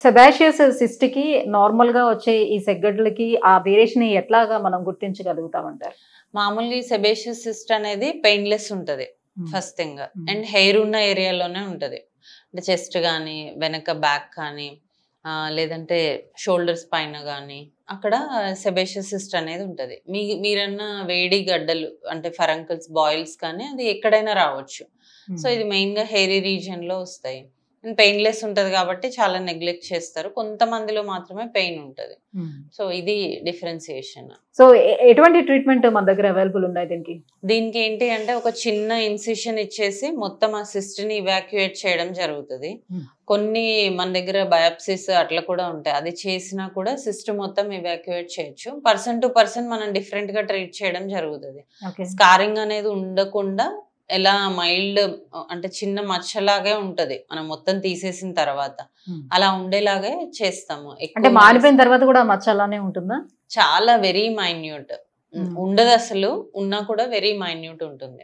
Sebaceous cyst కి normal గా వచ్చే ఈ సెగ్గడ్లకి ఆ వేరియేషన్ ఎట్లాగా మనం గుర్తించగలుగుతామంటారు? మామూలుగా ఈ సెబేషియస్ సిస్ట్ అనేది పెయిన్‌లెస్ ఉంటది ఫస్ట్ థింగ్. హ్మ్. అండ్ హెయిర్ ఉన్న ఏరియాలోనే ఉంటది. అంటే చెస్ట్ గానీ, వెనక బ్యాక్ కానీ లేదంటే షోల్డర్స్ పైన గానీ, అక్కడ సెబేషియస్ సిస్ట్ అనేది ఉంటది. మీరన్న వేడి గడ్డలు అంటే ఫరంకిల్స్, బాయిల్స్ కానీ అది ఎక్కడైనా రావచ్చు. సో, ఇది మెయిన్‌గా హెయిరీ రీజియన్‌లో వస్తాయి. అండ్ పెయిన్‌లెస్ ఉంటది కాబట్టి చాలా నెగ్లెక్ట్ చేస్తారు. కొంతమందిలో మాత్రమే పెయిన్ ఉంటది. సో, ఇది డిఫరెన్షియేషన్. సో, ఎటువంటి ట్రీట్మెంట్ మన దగ్గర అవైలబుల్ ఉన్నాయి దీనికి? దీనికి ఏంటి అంటే ఒక చిన్న ఇన్సిషన్ ఇచ్చేసి మొత్తం ఆ సిస్ట్‌ని ఇవాక్యుయేట్ చేయడం జరుగుతది. కొన్ని మన దగ్గర బయాప్సీస్ అట్లా కూడా ఉంటాయి. అది చేసినా కూడా సిస్ట్ మొత్తం ఇవాక్యుయేట్ చేయొచ్చు. పర్సన్ టు పర్సన్ మనం డిఫరెంట్‌గా ట్రీట్ చేయడం జరుగుతది. స్కారింగ్ అనేది ఉండకుండా ఎలా మైల్డ్ అంటే చిన్న మచ్చలాగే ఉంటది. మనం మొత్తం తీసేసిన తర్వాత. అలా ఉండేలాగే చేస్తాము. అంటే మానిపోయిన తర్వాత కూడా మచ్చ అలానే ఉంటుందా? చాలా వెరీ మైన్యూట్. ఉండదసలు. ఉన్నా కూడా వెరీ మైన్యూట్ ఉంటుంది.